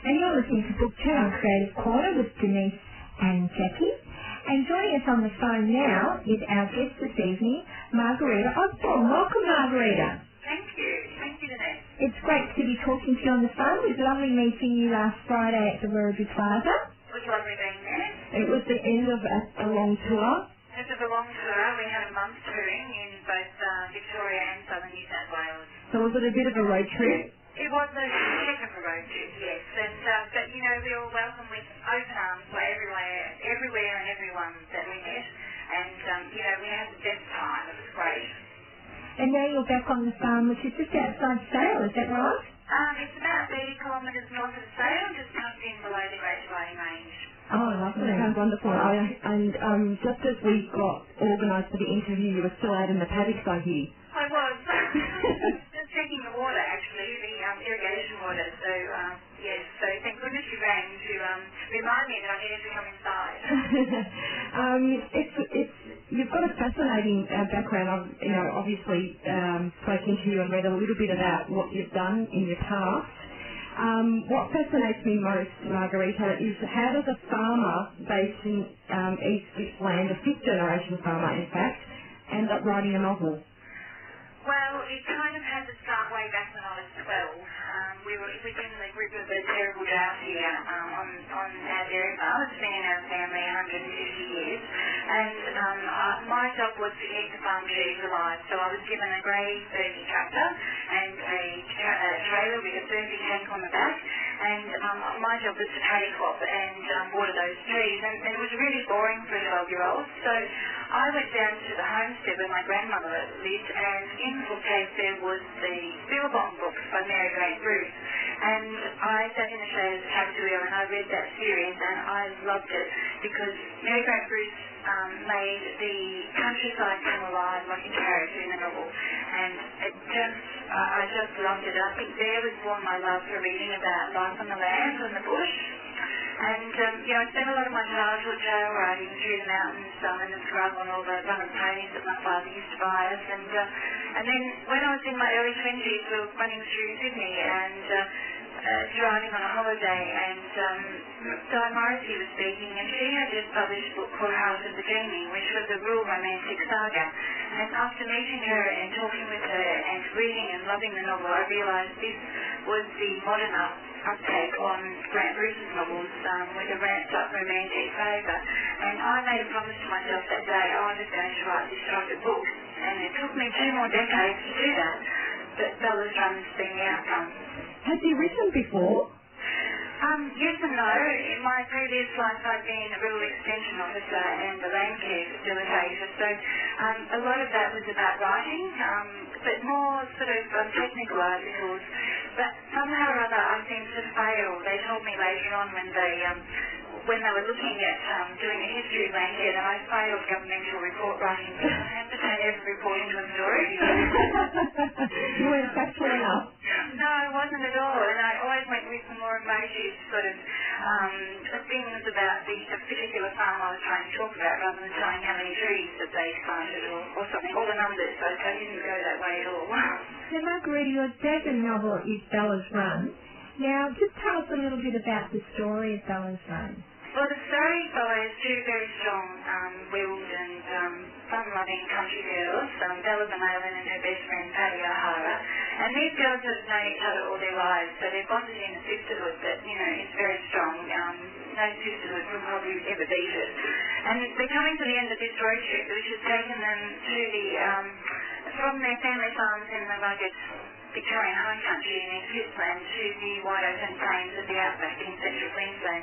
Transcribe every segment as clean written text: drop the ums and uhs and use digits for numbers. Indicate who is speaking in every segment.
Speaker 1: And you're listening to Book 2 on Creative Corner with Denise and Jacqui. And joining us on the phone now is our guest this evening, Margareta Osborn. Welcome, Margareta.
Speaker 2: Thank you. Thank you, Denise.
Speaker 1: It's great to be talking to you on the phone. It was lovely meeting you last Friday at the Werribee Plaza.
Speaker 2: It was lovely being there.
Speaker 1: It was the end of a long tour.
Speaker 2: It was a long tour. We had a month touring in both Victoria and southern New South Wales.
Speaker 1: So was it a bit of a road trip?
Speaker 2: It was a heck of a road trip, yes. But you know, we were welcomed with open arms by everywhere and everyone that we met. And, you know, we had the best time. It was great.
Speaker 1: And now you're back on the farm, which is just outside Sale, is that right?
Speaker 2: It's about 30 kilometres north of Sale, just tucked in below the Great Dividing Range.
Speaker 1: Oh, lovely.
Speaker 3: That sounds wonderful. And just as we got organised for the interview, you were still out in the paddocks, I hear.
Speaker 2: I was. Just checking the water, actually, the irrigation water. So, yes, so thank goodness you rang to remind me that I needed to come inside.
Speaker 3: You've got a fascinating background. I've, obviously spoken to you and read a little bit about what you've done in your past. What fascinates me most, Margareta, is how does a farmer based in East Gippsland, a fifth-generation farmer, in fact, end up writing a novel?
Speaker 2: Well, it kind of had to start way back when I was 12. We've been in the grip of a terrible drought here on our dairy farm. It's been in our family 150 years. And my job was to keep the farm trees alive. So I was given a grey Furby tractor and a trailer with a Furby tank on the back. And my job was to paddy crop and water those trees. And it was really boring for a 12-year-old. So I went down to the homestead where my grandmother lived, and in the bookcase there was the Billabong books by Margareta Osborn. And I sat in the shade of the tractor wheel and I read that series, and I loved it because Margareta Osborn made the countryside come alive like a character in the novel. And I just loved it. I think there was born my love for reading about life on the land and the bush. And, I spent a lot of my childhood trail riding through the mountains and the scrub on all the running ponies that my father used to buy us. And then when I was in my early 20s, we were running through Sydney and driving on a holiday. And Di Morrissey was speaking, and she had just published a book called House of the Dreaming, which was a rural romantic saga. And after meeting her and talking with her and reading and loving the novel, I realised this was the modern uptake on Grant Bruce's novels with a ramped-up romantic flavour. And I made a promise to myself that day, I was going to write this type of book. And it took me 2 more decades to do that, but Bella's Run's been the outcome.
Speaker 3: Has he written before?
Speaker 2: Yes and no. In my previous life, I've been a rural extension officer and a land care facilitator, so a lot of that was about writing, but more sort of technical articles. But somehow or other, I seemed to fail. They told me later on when they were looking at doing a history of land care that I failed governmental report writing because I had to turn every report into a story.
Speaker 3: You weren't factual enough.
Speaker 2: No, I wasn't at all, and I always went with some more emotive sort of things about the particular farm I was trying to talk about rather than telling how many trees that they planted or something, all the numbers, so I didn't go that way at all.
Speaker 1: So Margareta, your debut novel is Bella's Run. Now, just tell us a little bit about the story of Bella's Run.
Speaker 2: Well, the story follows 2 very strong-willed and fun-loving country girls, Bella Maitland and her best friend Paddy O'Hara. And these girls have known each other all their lives, so they're bonded in a sisterhood that, is very strong. No sisterhood could probably ever beat it. And they're coming to the end of this road trip, which has taken them to from their family farms in the rugged Victorian high country in East Gippsland to the wide open plains of the outback in central Queensland.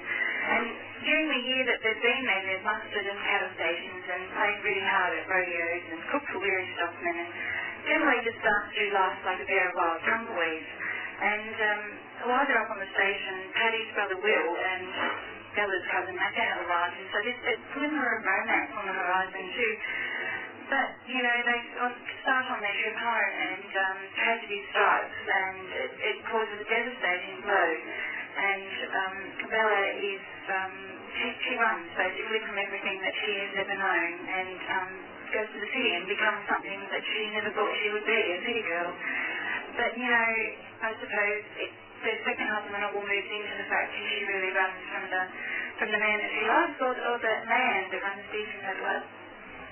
Speaker 2: And during the year that they've been there, they've mustered in cattle stations and played really hard at rodeos and cooked for weary stockmen and generally just danced through life like a pair of wild tumbleweeds. And while they're up on the station, Paddy's brother Will and Bella's cousin Matt are arrived, and so there's a glimmer of romance on the horizon too. But, they start on their trip home and tragedy strikes and it causes a devastating blow. And Bella is, she runs basically from everything that she has ever known and goes to the city and becomes something that she never thought she would be, a city girl. But, I suppose the second half of the novel moves into the fact that she really runs from the man that she loves, or the man that runs deep from her blood.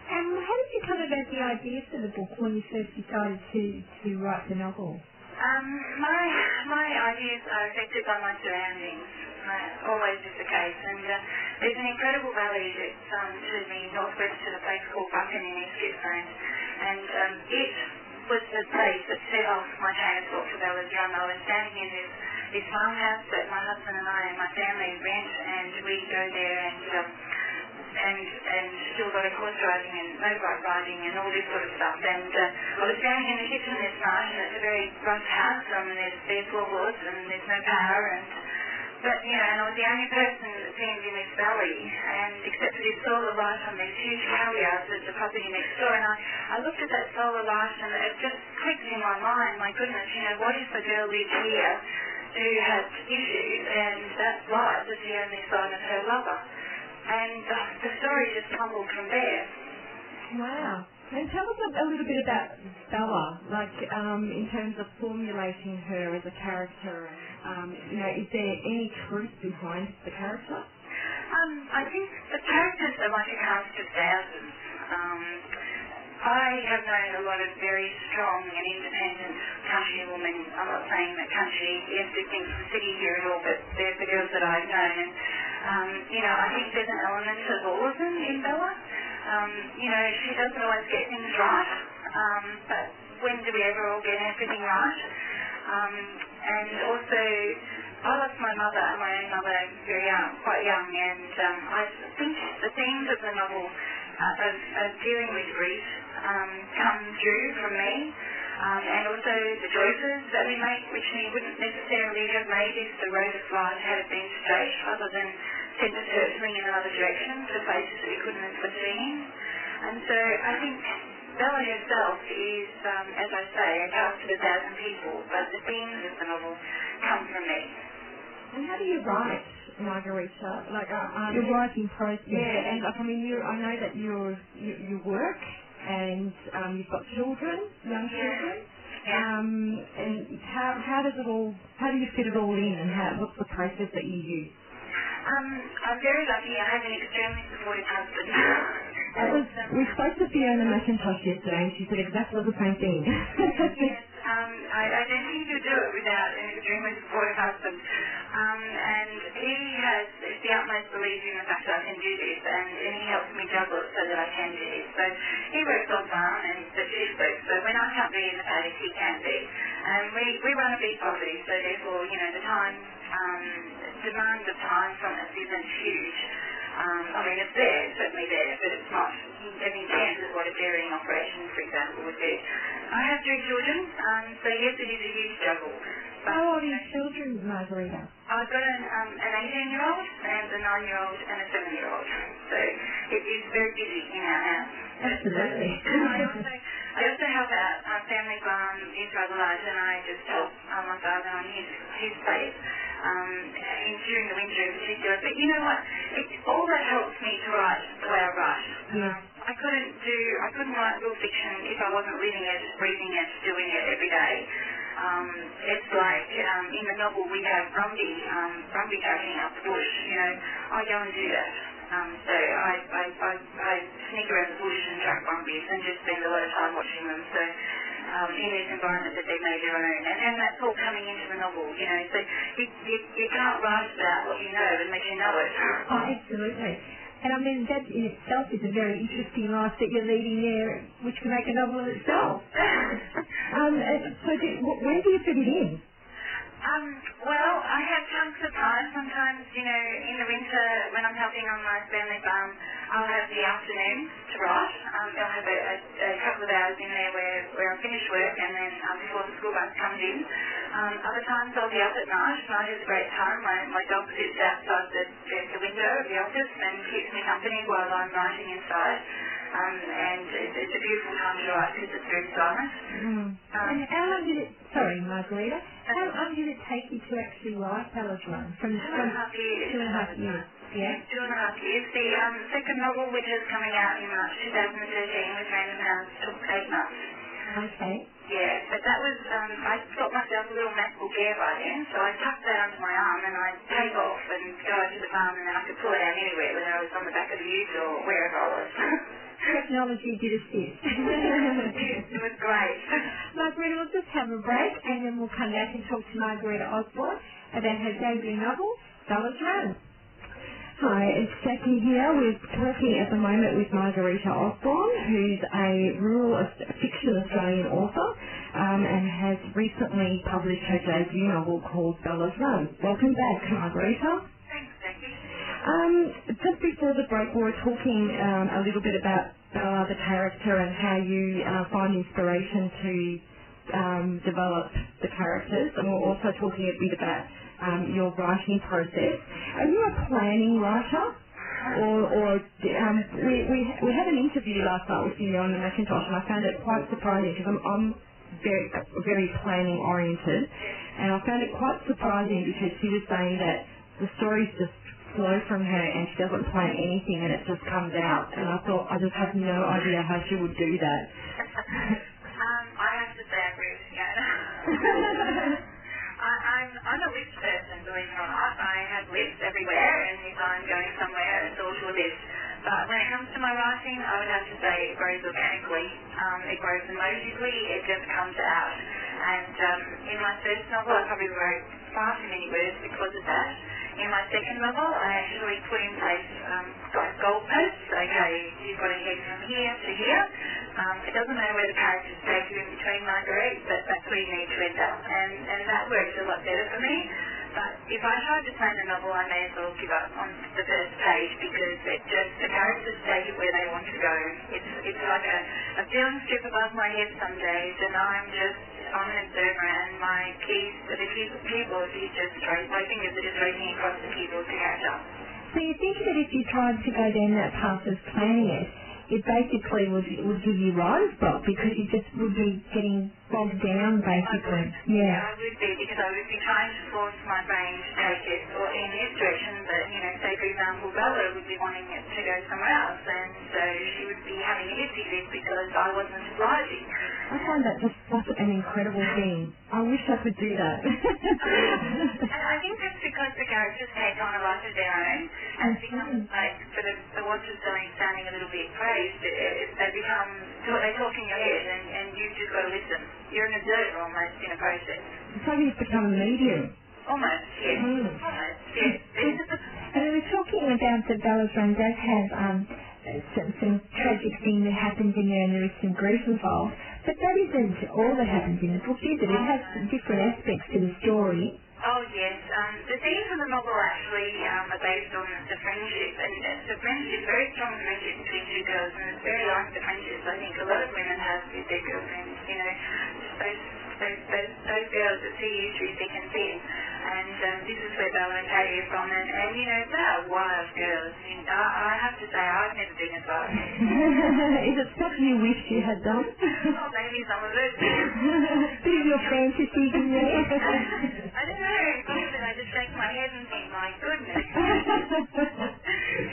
Speaker 1: And how did you come about the idea for the book when you first decided to write the novel?
Speaker 2: My ideas are affected by my surroundings. Always is the case. And there's an incredible valley that's to the northwest of a place called Buchan in East Gippsland. And it was the place that set off my chain of thought for Bella's Run. I was standing in this farmhouse that my husband and I and my family rent, and we go there and do a lot of horse riding and motorbike riding and all this sort of stuff. And I was standing in the kitchen this night, and it's a very rough house, and there's floorboards and there's no power, but I was the only person that seemed in this valley, and except for this solar light on these huge cow yards at the property next door, and I looked at that solar light, and it just clicked in my mind, my goodness, what if a girl lived here who had issues, and that light was the only sign of her lover? And the story just tumbled from there.
Speaker 3: Wow. And tell us a little bit about Bella, in terms of formulating her as a character. Is there any truth behind the character?
Speaker 2: I think the characters are like a cast of thousands. I have known a lot of very strong and independent country women. I'm not saying that country is distinct from city here at all, but they're the girls that I've known. And, I think there's an element of all of them in Bella. She doesn't always get things right, but when do we ever all get everything right? And also, I lost my mother, my own mother, quite young, and I think the themes of the novel of dealing with grief come through from me, and also the choices that we make, which we wouldn't necessarily have made if the road of life had been straight, rather than send us hurtling in another direction to places that we couldn't have foreseen. And so I think Bella herself is, as I say, a cast of 1,000 people, but the themes of the novel come from me.
Speaker 3: And how do you write, Margareta?
Speaker 1: Your writing process.
Speaker 3: Yeah, and I know that you work, and you've got children, young children. And how do you fit it all in, and what's the process that you use?
Speaker 2: I'm very lucky. I have an extremely supportive husband.
Speaker 3: We spoke to Fiona McIntosh yesterday, and she said exactly the same thing.
Speaker 2: Yes, I don't think you do it without an extremely supportive husband. And he has the utmost belief in the fact that I can do this, and he helps me juggle it so that I can do this. So he works on farm, and the shift works, so when I can't be in the paddock, he can be. And we run a beef property, so therefore, the time, demand of time from us isn't huge. It's there, it's certainly there, but it's not as intense as what a dairying operation, for example, would be. I have 3 children, so yes, it is a huge juggle.
Speaker 1: How old are your children, Margareta?
Speaker 2: I've got an 18-year-old, and a 9-year-old, and a 7-year-old. So it is very busy in our house.
Speaker 1: Absolutely.
Speaker 2: I also help out our family farm is rather large, and I just help my father on his place during the winter in particular. But you know what? All that helps me to write the way I write.
Speaker 1: Yeah.
Speaker 2: I couldn't write real fiction if I wasn't living it, breathing it, doing it every day. It's like in the novel we have Brumby tracking up the bush. I go and do that. So I sneak around the bush and track brumbies and just spend a lot of time watching them. So in this environment that they've made their own, and that's all coming into the novel. So you can't write about what you know unless you know it.
Speaker 1: Oh, absolutely. And that in itself is a very interesting life that you're leading there, which can make a novel in itself. When do you fit it in?
Speaker 2: Well, I have chunks of time. Sometimes, in the winter when I'm helping on my family farm, I'll have the afternoons to write. I'll have a couple of hours in there where I finish work, and then before the school bus comes in. Other times I'll be up at night. Night is a great time. My dog sits outside the window of the office and keeps me company while I'm writing inside. And it's a beautiful time to write because it's very silent.
Speaker 1: And how long did it... Sorry, Margareta. How long did it take you to actually write Bella's Run? From 2.5 years. 2.5 years. Yeah.
Speaker 2: 2.5 years. The second novel, which is coming out in March 2013 with Random House, took 8 months.
Speaker 1: Okay.
Speaker 2: Yeah, but that was, I got myself a little MacBook Air by then, so I tucked that under my arm and I'd take off and go to the farm and then I could pull it out anywhere, whether I was on the back of the ute or wherever I was.
Speaker 1: Technology did assist.
Speaker 2: It was great.
Speaker 1: Margareta, we'll just have a break and then we'll come back and talk to Margareta Osborn about her debut novel, Bella's Run.
Speaker 3: Hi, it's Jacqui here. We're talking at the moment with Margareta Osborn, who's a rural fiction Australian author and has recently published her debut novel called Bella's Run. Welcome back, Margareta.
Speaker 2: Thanks, Jacqui.
Speaker 3: Just before the break, we were talking a little bit about Bella, the character, and how you find inspiration to develop the characters, and we're also talking a bit about your writing process. Are you a planning writer? Or we had an interview last night with you on the Macintosh, and I found it quite surprising because I'm very planning oriented, and I found it quite surprising because she was saying that the stories just flow from her and she doesn't plan anything and it just comes out, and I thought I just have no idea how she would do that.
Speaker 2: I have to say I agree with you. I'm a list person, believe it or not. I have lists everywhere, and if I'm going somewhere, it's all to a list. But when it comes to my writing, I would have to say it grows organically. It grows emotionally. It just comes out. And in my first novel, I probably wrote far too many words because of that. In my second novel, I actually put in place goalposts. Okay, you've got to head from here to here. It doesn't matter where the characters take you in between, Marguerite, but that's where you need to end up. And that works a lot better for me. But if I tried to plan a novel, I may as well give up on the first page because the characters take it where they want to go. It's like a film strip above my head some days, and I'm an observer, and my keys, the keyboard is just straight. My fingers are just racing across the keyboard to catch up.
Speaker 1: So you think that if you tried to go down that path of planning it basically would give you writer's block because you just would be getting bogged down, basically.
Speaker 2: Yeah, I would be, because I would be trying to force my brain to take it in his direction, but, say, for example, Bella would be wanting it to go somewhere else, and so she would be having a hissy fit because I wasn't obliging.
Speaker 3: I find that just such an incredible thing. I wish I could do that.
Speaker 2: And I think that's because the characters take on a life of their own, and become, like, for the want of sounding a little bit praised, they talk in your head, and you've just got to listen. You're an observer almost in a process.
Speaker 3: It's like you've become a medium.
Speaker 2: Almost, yes. Almost, yes.
Speaker 1: And we were talking about that Bella's Run does have some tragic thing that happens in there, and there is some grief involved. But that isn't all that happens in the book, is it? It has different aspects to the story.
Speaker 2: Oh, yes. The themes of the novel actually are based on the friendship, and it's a friendship, very strong friendship between two girls, and it's very like the friendships I think a lot of women have with their girlfriends, those girls that see you through thick and thin. And this is where Bella and Katie are from, and they are wild girls. I have to say, I've never been as wild.
Speaker 3: Is it stuff you wish you had done?
Speaker 2: Oh, maybe some of it.
Speaker 1: Bit of your fantasies in there.
Speaker 2: I don't know. Often I just shake my head and think, my goodness.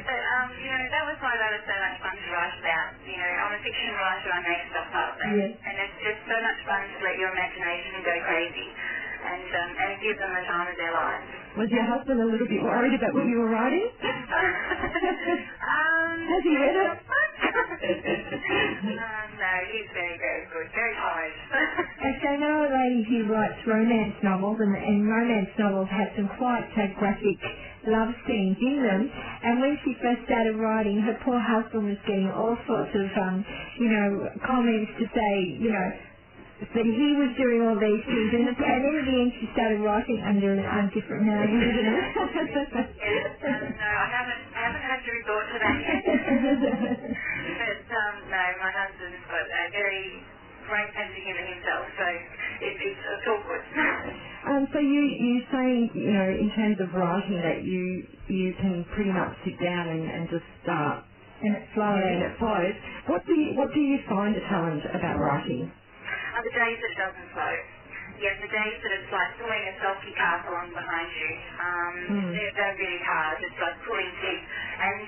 Speaker 2: But, that was why that was so much fun to write about. I'm a fiction writer, I make stuff up, and it's just so much fun to let your imagination go crazy and give them the time of their lives.
Speaker 3: Was your husband a little bit worried about what you were writing? Has he read it?
Speaker 2: No, he's very, very good, very hard.
Speaker 1: And so I know a lady who writes romance novels, and romance novels have some quite graphic love scenes in them. And when she first started writing, her poor husband was getting all sorts of, comments to say, that he was doing all these things, and then at the end she started writing under a different name.
Speaker 2: No, I haven't had to resort to that yet. But no, my husband's got a very great sense of humour himself, so it's all good.
Speaker 3: So you saying, in terms of writing, that you can pretty much sit down and just start,
Speaker 1: and it flows.
Speaker 3: And it flows. What do you find a challenge about writing?
Speaker 2: The days that it doesn't flow. Yes, the days that it's like pulling a selkie cart along behind you. They're really hard. It's like pulling teeth. And,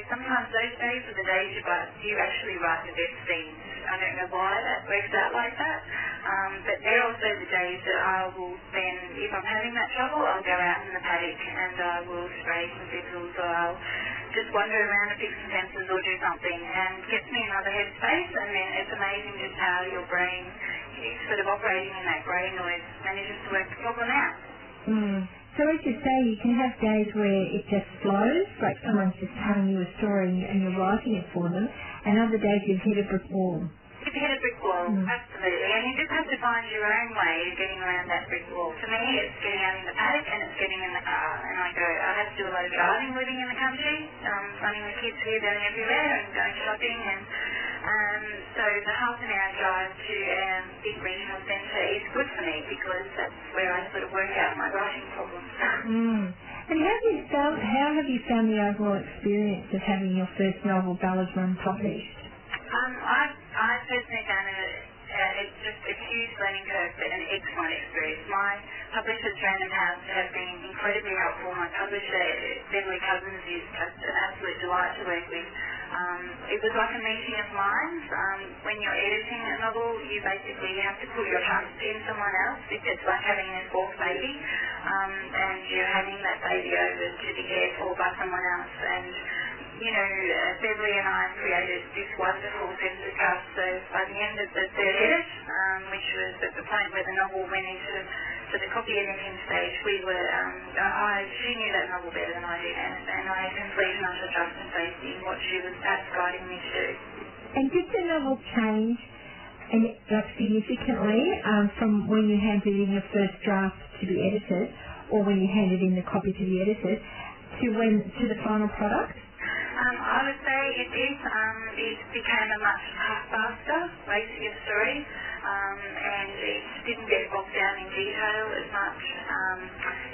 Speaker 2: sometimes those days are the days you actually write the best scenes. I don't know why that works out like that. But they're also the days that I will then, if I'm having that trouble, I'll go out in the paddock and I will spray some thistles, or I'll just wander around and fix some fences or do something, and gets me another headspace. And then it's amazing just how your brain, sort of operating in that grey noise, manages to work the problem out.
Speaker 1: So as you say, you can have days where it just flows, like someone's just telling you a story and you're writing it for them, and other days you've hit a brick wall.
Speaker 2: You've hit a brick wall, absolutely. And you just have to find your own way of getting around that brick wall. For me, it's getting out in the paddock and it's getting in the car. And I have to do a lot of driving living in the country, running the kids here, there and everywhere, and going shopping. And so the half an hour drive to a big regional centre is good for me, because that's where I sort of work out my writing problems.
Speaker 1: And how have you found the overall experience of having your first novel, Ballads Run, published?
Speaker 2: I personally found it's just a huge learning curve, but an excellent experience. My publishers, Random House, have been incredibly helpful. My publisher, Beverly Cousins, is just an absolute delight to work with. It was like a meeting of minds. When you're editing a novel, you basically have to put your trust in someone else. It's like having a fourth baby, and you're handing that baby over to be cared for by someone else. And Beverly and I created this wonderful sense of trust. So by the end of the third edit, which was at the point where the novel went into the copy editing stage, she knew that novel better than I did, and I had complete and utter trust and faith in what she was guiding me to do.
Speaker 1: And did the novel change significantly from when you handed in your first draft to be edited, or when you handed in the copy to be edited, to the final product?
Speaker 2: I would say it did. It became a much faster way to get a story, and it didn't get bogged down in detail as much.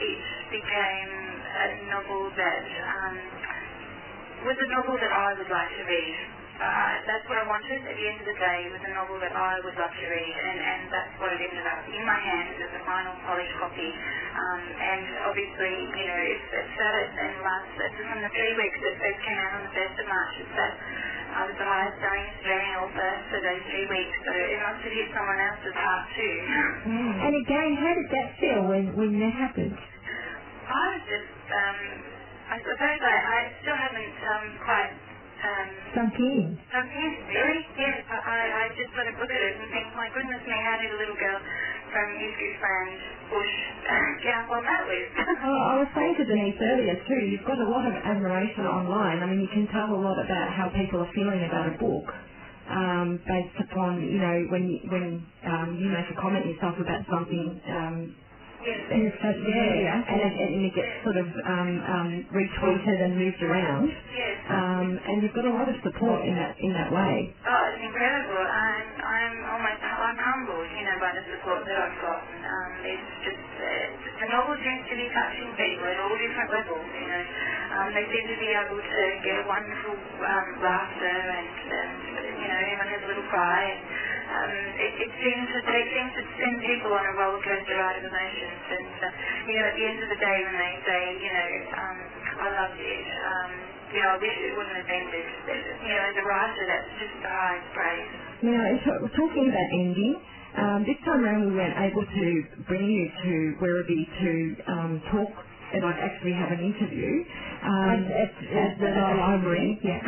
Speaker 2: It became a novel that was a novel that I would like to read. That's what I wanted at the end of the day, was a novel that I would love to read, and that's what it ended up in my hands as a final polished copy. And obviously, it started and lasted from the 3 weeks that it came out on the 1st of March. I was the highest selling Australian author for those 3 weeks, so it must have hit someone else's heart too.
Speaker 1: And again, how did that feel when that happened?
Speaker 2: I was just, I suppose I still haven't quite
Speaker 1: sunk in.
Speaker 2: Really? Yes. I just sort of look at it and think, my goodness me, how did a little girl from East Gippsland Bush get up on that list?
Speaker 3: Well, I was saying to Denise earlier too, you've got a lot of admiration online. I mean, you can tell a lot about how people are feeling about a book. Based upon, when you make a comment yourself about something, and it gets sort of retweeted and moved around.
Speaker 2: Yes.
Speaker 3: And you've got a lot of support in that way.
Speaker 2: Oh, it's incredible. I'm humbled, by the support that I've got. It's just, the novel seems to be touching people at all different levels, They seem to be able to get a wonderful laughter and everyone has a little cry. It seems to send people on a roller coaster ride of emotions. And, at the end of the day when they say, I loved it, I wish it wouldn't have ended. As a writer, that's just the highest praise.
Speaker 3: Now, talking about ending, this time around we weren't able to bring you to Werribee to talk and actually have an interview at the library. Yeah.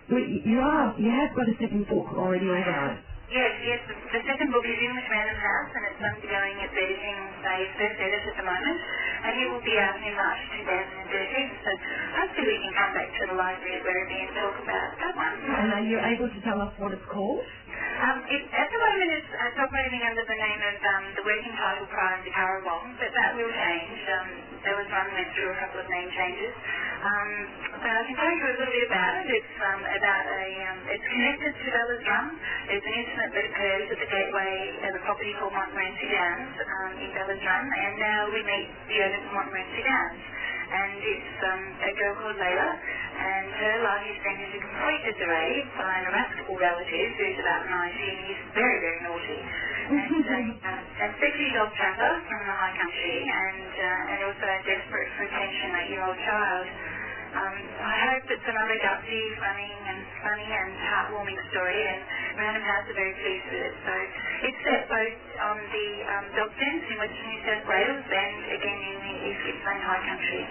Speaker 3: But you have got a second book already organised.
Speaker 2: Yes. The second book is in with Random House, and it's undergoing its editing phase, first edit at the moment, and it will be out in March 2013. So hopefully we can come back to the library at Werribee and talk about that one.
Speaker 3: And are you able to tell us what it's called?
Speaker 2: At the moment it's operating under the name of the working title Pride of the Currawong, but that will change. There was one went through a couple of name changes. So I can tell you a little bit about it. It's connected to Bella's Run. There's an incident that occurs at the gateway of a property called Montmorency Downs in Bella's Run, and now we meet the owner of Montmorency Downs. And it's a girl called Layla, and her life is sent into complete disarray by an irascible relative who's about 90 and he's very, very naughty. And sexy dog trapper from the high country, and also desperate for attention 8-year-old child. I hope that some other gutsy, funny and heartwarming story, and Random House are very pleased with it. So it's set both on the dog fence in Western New South Wales and again in the East Gippsland High Country.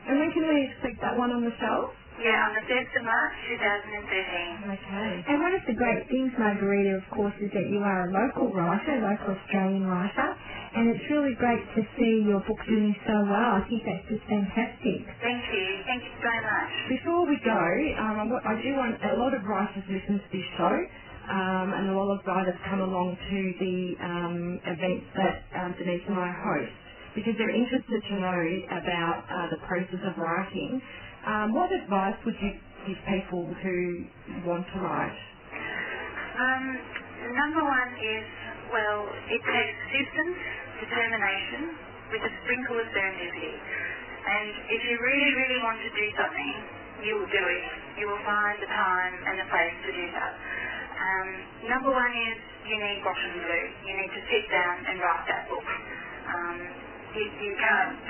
Speaker 3: And when can we expect that one on the show?
Speaker 2: Yeah, on the 1st of March 2013.
Speaker 3: Okay.
Speaker 1: And one of the great things, Margareta, of course, is that you are a local writer, a local Australian writer, and it's really great to see your book doing so well. I think that's just fantastic.
Speaker 2: Thank you. Thank you so much.
Speaker 3: Before we go, I do want a lot of writers listen to this show, and a lot of writers come along to the events that Denise and I host, because they're interested to know about the process of writing. What advice would you give people who want to write?
Speaker 2: Number one is, well, it takes persistence, determination, with a sprinkle of serendipity. And if you really, really want to do something, you will do it. You will find the time and the place to do that. Number one is you need bottom glue. You need to sit down and write that book. You can't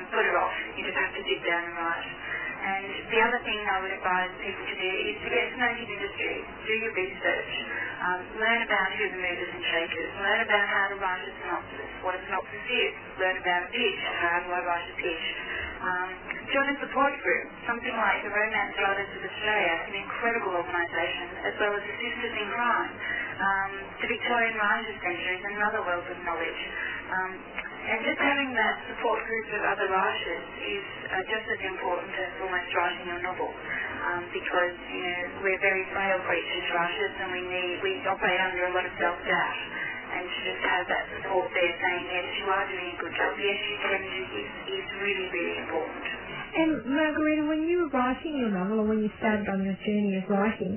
Speaker 2: put it off. You just have to sit down and write. And the other thing I would advise people to do is to get to know his industry. Do your research. Learn about who the movers and shakers. Learn about how to write a synopsis, what a synopsis is. Learn about a pitch. How do I write a pitch? Join a support group, something like the Romance Writers of Australia, an incredible organisation, as well as the Sisters in Crime. The Victorian Writers Centre is another wealth of knowledge. And just having that support group of other writers is just as important as almost writing your novel, because we're very frail creatures, writers, and we operate under a lot of self-doubt. And to just have that support there saying, yes, you are doing a good job, yes, you can do this, is really, really important.
Speaker 1: And Margareta, when you were writing your novel, or when you started on your journey of writing,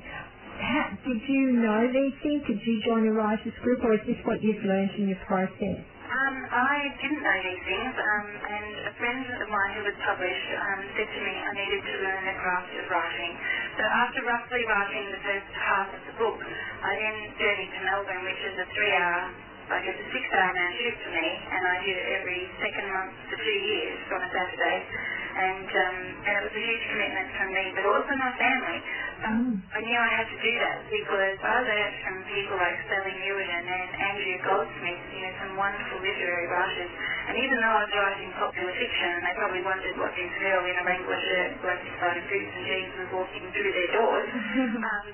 Speaker 1: did you know these things? Did you join a writers group, or is this what you've learned in your process?
Speaker 2: I didn't know these things, and a friend of mine who was published said to me I needed to learn the craft of writing. So after roughly writing the first half of the book, I then journeyed to Melbourne, which is a 6-hour round trip for me, and I did it every second month for 2 years on a Saturday. And it was a huge commitment from me, but also my family. I knew I had to do that because I learned from people like Sally Newton and Andrea Goldsmith, some wonderful literary writers. And even though I was writing popular fiction, and they probably wondered what this girl in a Wrangler shirt, black spotted boots and jeans was walking through their doors,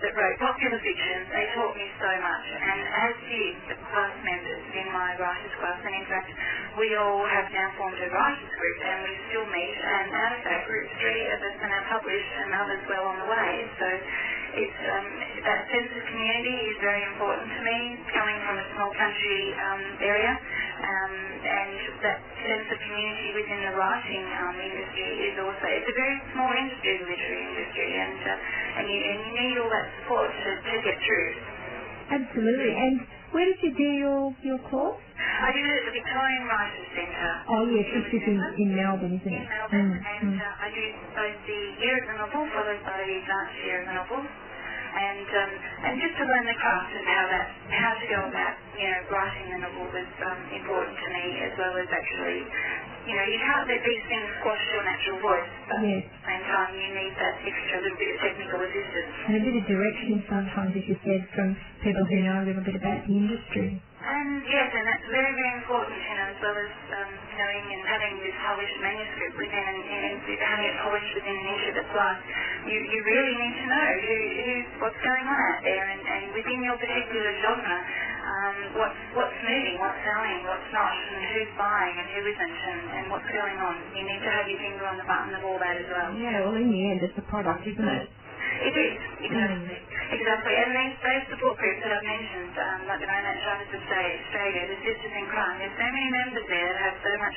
Speaker 2: that wrote popular fiction, they taught me so much. And as did the class members in my writers class. And in fact, we all have now formed a writers group, and we still meet. And out of that group, 3 of us are now published, and others well on the way. So it's that sense of community is very important to me, coming from a small country area, and that sense of community within the writing industry is also, it's a very small industry, the literary industry, and you need all that support to get through.
Speaker 1: Absolutely. And where did you do your course?
Speaker 2: I did it at the Victorian Writers Centre.
Speaker 1: Oh yes, this is in Melbourne, isn't it?
Speaker 2: In Melbourne, and I did both the year of the novel followed by the advanced year of the novel, and just to learn the craft of how to go about writing the novel was important to me, as well as actually you can't let these things squash your natural voice, but
Speaker 1: yes.
Speaker 2: at the same time you need that extra little bit of technical assistance.
Speaker 1: And a bit of direction sometimes, as you said, from people who know a little bit about the industry.
Speaker 2: And yes, and that's very, very important, as well as knowing and having this published manuscript within and having it published within an inch of its life. You really need to know what's going on out there, and within your particular genre, what's moving, what's selling, what's not, and who's buying and who isn't, and what's going on. You need to have your finger on the button of all that as well.
Speaker 3: Yeah, well, in the end, it's a product, isn't it?
Speaker 2: It is, exactly. Exactly. And those support groups that I've mentioned, like the Romance Writers of Australia, the Sisters in Crime, there's so many members there that have so much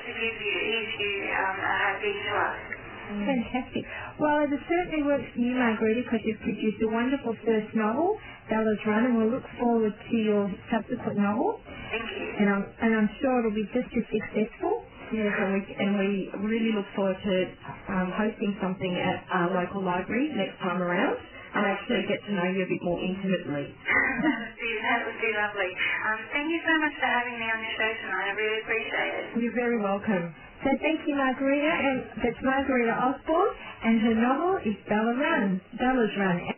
Speaker 2: to give you if you are happy to ask.
Speaker 1: Fantastic. Well, it certainly works for you, Margareta, because you've produced a wonderful first novel, Bella's Run, and we'll look forward to your subsequent novel.
Speaker 2: Thank you.
Speaker 1: And I'm sure it'll be just as successful.
Speaker 3: Yes, and we really look forward to hosting something at our local library next time around, and actually get to know you a bit more intimately.
Speaker 2: That would be lovely. Thank you so much for having me on your show tonight. I really appreciate it.
Speaker 3: You're very welcome.
Speaker 1: So thank you, Margareta, and that's Margareta Osborn, and her novel is Bella's Run.